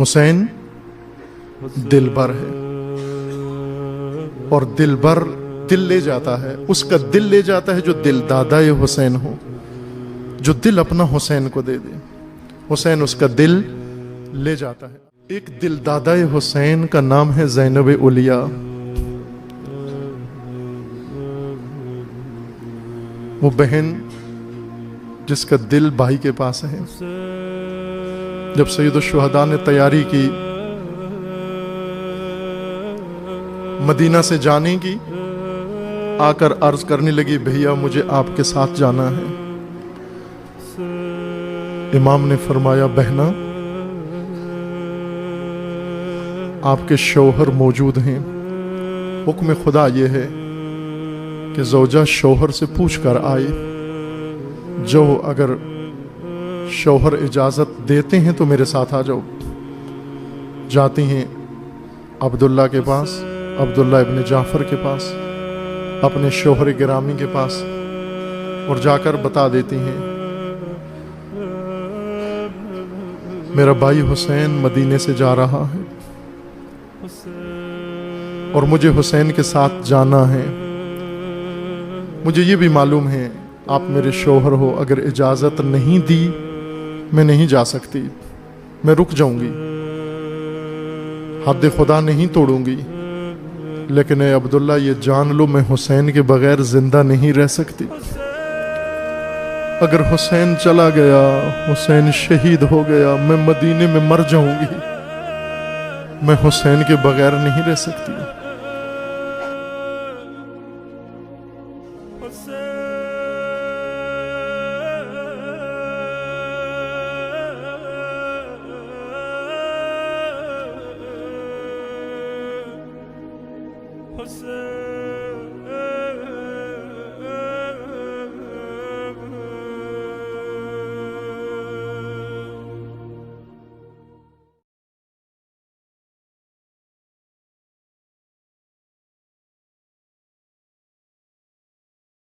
حسین دلبر ہے، اور دلبر دل لے جاتا ہے، اس کا دل لے جاتا ہے جو دل دادا حسین ہو، جو دل اپنا حسین کو دے دے، حسین اس کا دل لے جاتا ہے۔ ایک دل دادا حسین کا نام ہے زینب اولیاء۔ وہ بہن جس کا دل بھائی کے پاس ہے۔ جب سید الشہداء نے تیاری کی مدینہ سے جانے کی، آ کر عرض کرنے لگی بھیا مجھے آپ کے ساتھ جانا ہے۔ امام نے فرمایا بہنا آپ کے شوہر موجود ہیں، حکم خدا یہ ہے کہ زوجہ شوہر سے پوچھ کر آئے، جو اگر شوہر اجازت دیتے ہیں تو میرے ساتھ آ جاؤ۔ جاتی ہیں عبداللہ کے پاس، عبداللہ ابن جعفر کے پاس، اپنے شوہر گرامی کے پاس، اور جا کر بتا دیتی ہیں میرا بھائی حسین مدینے سے جا رہا ہے اور مجھے حسین کے ساتھ جانا ہے۔ مجھے یہ بھی معلوم ہے آپ میرے شوہر ہو، اگر اجازت نہیں دی میں نہیں جا سکتی، میں رک جاؤں گی، حد خدا نہیں توڑوں گی، لیکن اے عبداللہ یہ جان لو میں حسین کے بغیر زندہ نہیں رہ سکتی۔ اگر حسین چلا گیا، حسین شہید ہو گیا، میں مدینے میں مر جاؤں گی، میں حسین کے بغیر نہیں رہ سکتی۔ حسین